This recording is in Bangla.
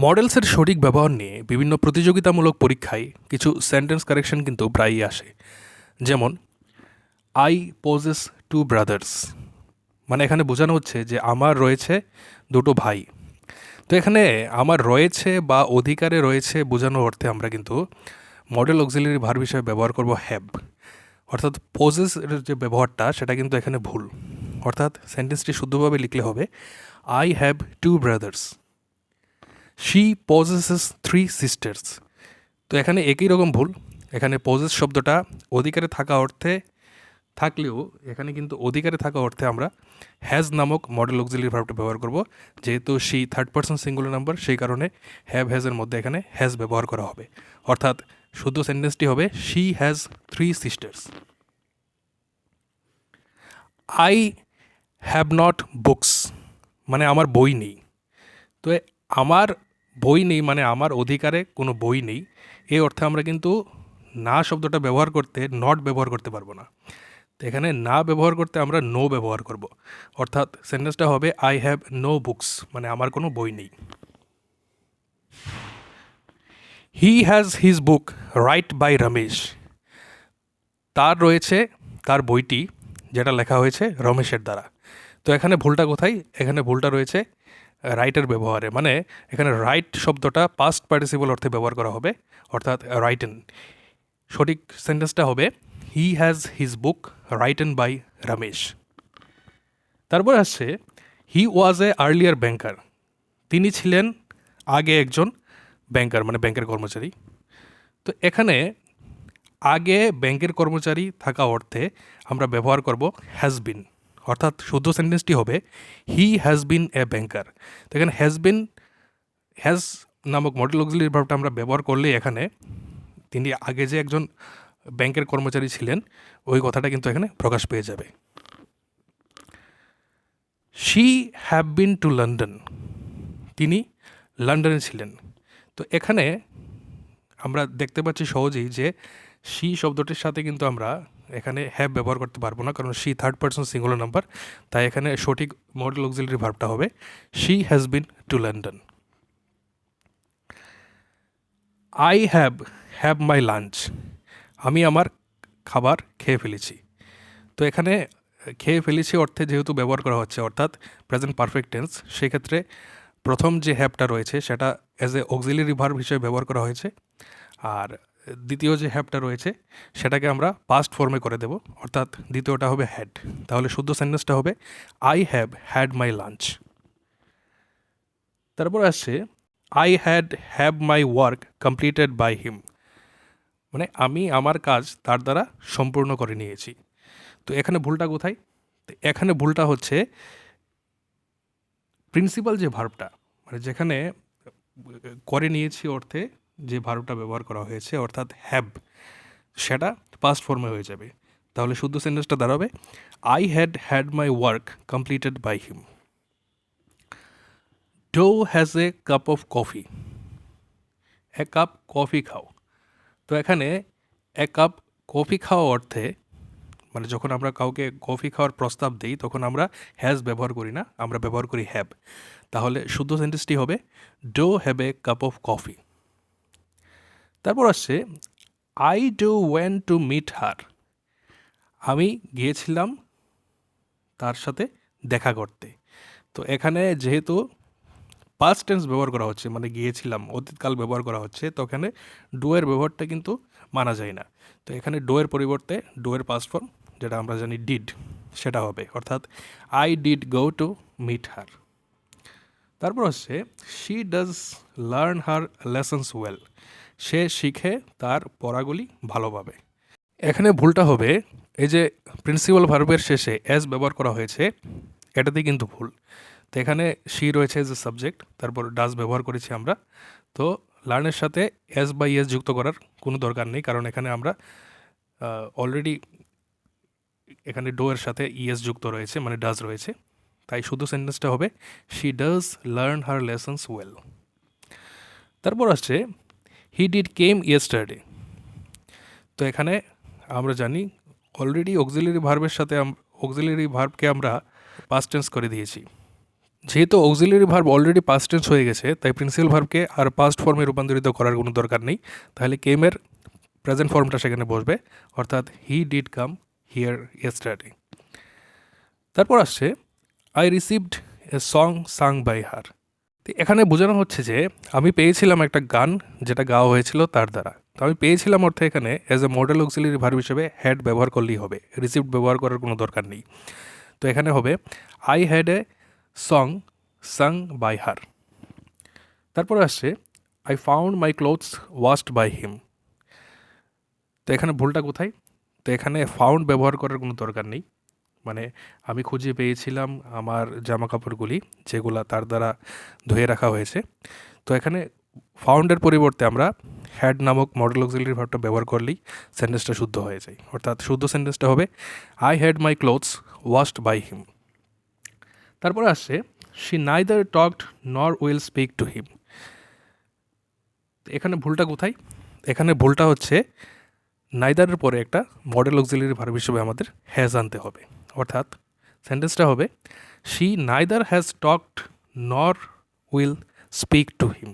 মডেলসের সঠিক ব্যবহার নিয়ে বিভিন্ন প্রতিযোগিতামূলক পরীক্ষায় কিছু সেন্টেন্স কারেকশন কিন্তু প্রায়ই আসে। যেমন আই পোজেস টু ব্রাদার্স, মানে এখানে বোঝানো হচ্ছে যে আমার রয়েছে দুটো ভাই। তো এখানে আমার রয়েছে বা অধিকারে রয়েছে বোঝানোর অর্থে আমরা কিন্তু মডেল অক্সিলারি ভার্ব হিসেবে ব্যবহার করব হ্যাভ। অর্থাৎ পোজেস এর যে ব্যবহারটা সেটা কিন্তু এখানে ভুল। অর্থাৎ সেন্টেন্সটি শুদ্ধভাবে লিখলে হবে I have to brothers, she possesses three sisters. তো এখানে একই রকম ভুল। এখানে পজেস শব্দটা অধিকারে থাকা অর্থে থাকলেও এখানে কিন্তু অধিকারে থাকা অর্থে আমরা হ্যাজ নামক মডেল অক্সিলারি ভার্বটা ব্যবহার করব। যেহেতু she third person singular number, সেই কারণে হ্যাভ হ্যাজের মধ্যে এখানে হ্যাজ ব্যবহার করা হবে। অর্থাৎ শুদ্ধ সেন্টেন্সটি হবে she has three sisters. I have not books, মানে আমার বই নেই। তো আমার বই নেই মানে আমার অধিকারে কোনো বই নেই, এই অর্থে আমরা কিন্তু না শব্দটা ব্যবহার করতে নট ব্যবহার করতে পারবো না। তো এখানে না ব্যবহার করতে আমরা নো ব্যবহার করব। অর্থাৎ সেন্টেন্সটা হবে আই হ্যাভ নো বুকস, মানে আমার কোনো বই নেই। He has his book write by Ramesh, তার রয়েছে তার বইটি যেটা লেখা হয়েছে রমেশের দ্বারা। তো এখানে ভুলটা কোথায়? এখানে ভুলটা রয়েছে রাইটের ব্যবহারে, মানে এখানে রাইট শব্দটা পাস্ট পার্টিসিপল অর্থে ব্যবহার করা হবে, অর্থাৎ রাইটেন। সঠিক সেন্টেন্সটা হবে he has his book written by Ramesh. তারপর আসছে হি ওয়াজ এ আর্লিয়ার ব্যাংকার, তিনি ছিলেন আগে একজন ব্যাংকার, মানে ব্যাংকের কর্মচারী। তো এখানে আগে ব্যাংকের কর্মচারী থাকা অর্থে আমরা ব্যবহার করব হ্যাজ বিন। অর্থাৎ শুদ্ধ সেন্টেন্সটি হবে হি হ্যাজ বিন এ ব্যাংকার। তো এখানে হ্যাজ নামক মডেল অক্সিলারি ভার্বটা আমরা ব্যবহার করলে এখানে তিনি আগে যে একজন ব্যাংকের কর্মচারী ছিলেন ওই কথাটা কিন্তু এখানে প্রকাশ পেয়ে যাবে। She have been to London, তিনি লন্ডনে ছিলেন। তো এখানে আমরা দেখতে পাচ্ছি সহজেই যে শি শব্দটির সাথে কিন্তু আমরা এখানে হ্যাভ ব্যবহার করতে পারবো না, কারণ she third person singular number. তাই এখানে সঠিক মডেল অক্সিলারি ভার্বটা হবে she has been to London. I have my lunch, আমি আমার খাবার খেয়ে ফেলেছি। তো এখানে খেয়ে ফেলেছি অর্থে যেহেতু ব্যবহার করা হচ্ছে, অর্থাৎ প্রেজেন্ট পারফেক্ট টেন্স, সেক্ষেত্রে প্রথম যে হ্যাভটা রয়েছে সেটা অ্যাজ এ অক্সিলারি ভার্ব হিসেবে ব্যবহার করা হয়েছে, আর দ্বিতীয় যে হ্যাভটা রয়েছে সেটাকে আমরা পাস্ট ফর্মে করে দেব, অর্থাৎ দ্বিতীয়টা হবে হ্যাড। তাহলে শুদ্ধ সেন্টেন্সটা হবে I have had my lunch. তারপর আসছে I have my work completed by him, মানে আমি আমার কাজ তার দ্বারা সম্পূর্ণ করে নিয়েছি। তো এখানে ভুলটা কোথায়? তো এখানে ভুলটা হচ্ছে প্রিন্সিপাল যে ভার্বটা, মানে যেখানে করে নিয়েছি অর্থে যে ভার্বটা ব্যবহার করা হয়েছে অর্থাৎ হ্যাভ, সেটা পাস্ট ফর্মে হয়ে যাবে। তাহলে শুদ্ধ সেন্টেন্সটা দাঁড়াবে I had my work completed by him. Do has a cup of coffee, এক কাপ কফি খাও। তো এখানে এক কাপ কফি খাওয়া অর্থে, মানে যখন আমরা কাউকে কফি খাওয়ার প্রস্তাব দিই তখন আমরা হ্যাজ ব্যবহার করি না, আমরা ব্যবহার করি হ্যাভ। তাহলে শুদ্ধ সেন্টেন্সটি হবে do have a cup of coffee. তারপর আসছে I do went to meet her, আমি গিয়েছিলাম তার সাথে দেখা করতে। তো এখানে যেহেতু পাস্ট টেন্স ব্যবহার করা হচ্ছে, মানে গিয়েছিলাম অতীতকাল ব্যবহার করা হচ্ছে, তো এখানে ডো এর ব্যবহারটা কিন্তু মানা যায় না। তো এখানে ডো এর পরিবর্তে ডো এর পাস্ট ফর্ম যেটা আমরা জানি ডিড, সেটা হবে, অর্থাৎ I did go to meet her. তারপর হচ্ছে she does learn her lessons well, সে শিখে তার পড়াগুলি ভালোভাবে। এখানে ভুলটা হবে এই যে প্রিন্সিপাল ভার্বের শেষে অ্যাজ ব্যবহার করা হয়েছে, এটাতেই কিন্তু ভুল। তো এখানে শি রয়েছে এজ এ সাবজেক্ট, তারপর ডাজ ব্যবহার করেছি আমরা। তো লার্নের সাথে অ্যাজ বা ইয়েস যুক্ত করার কোনো দরকার নেই, কারণ এখানে আমরা অলরেডি এখানে ডো এর সাথে ইএস যুক্ত রয়েছে, মানে ডাজ রয়েছে। তাই শুধু সেন্টেন্সটা হবে she does learn her lessons well. তারপর আসছে হি ডিড কেম ইয়েস্টারডে। তো এখানে আমরা জানি অলরেডি অক্সিলারি ভার্বের সাথে অক্সিলারি ভার্বকে আমরা পাস্ট টেন্স করে দিয়েছি। যেহেতু auxiliary verb already past tense হয়ে গেছে, তাই প্রিন্সিপাল ভার্বকে আর পাস্ট ফর্মে রূপান্তরিত করার কোনো দরকার নেই। তাহলে কেমের প্রেজেন্ট ফর্মটা সেখানে বসবে, অর্থাৎ he did come here yesterday. তারপর আসছে I received a song sung by her. এখানে বোঝানো হচ্ছে যে আমি পেয়েছিলাম একটা গান যেটা গাওয়া হয়েছিল তার দ্বারা। তো আমি পেয়েছিলাম অর্থে এখানে as a modal auxiliary verb হিসেবে হ্যাড ব্যবহার করলেই হবে, রিসিভড ব্যবহার করার কোনো দরকার নেই। তো এখানে হবে I had a song sung by her. তারপরে আসছে I found my clothes washed by him. তো এখানে ভুলটা কোথায়? তো এখানে ফাউন্ড ব্যবহার করার কোনো দরকার নেই, মানে আমি খুঁজে পেয়েছিলাম আমার জামা কাপড়গুলি যেগুলা তার দ্বারা ধুয়ে রাখা হয়েছে। তো এখানে ফাউন্ডের পরিবর্তে আমরা হ্যাড নামক মডেল অক্সিলারি ভার্বটা ব্যবহার করলেই সেন্টেন্সটা শুদ্ধ হয়ে যায়, অর্থাৎ শুদ্ধ সেন্টেন্সটা হবে I had my clothes washed by him. তারপরে আসছে she neither talked nor will speak to him. এখানে ভুলটা কোথায়? এখানে ভুলটা হচ্ছে নাইদারের পরে একটা মডেল অক্সিলারি ভার্ব হিসেবে আমাদের হ্যাজ আনতে হবে, অর্থাৎ সেন্টেন্সটা হবে she neither has talked nor will speak to him.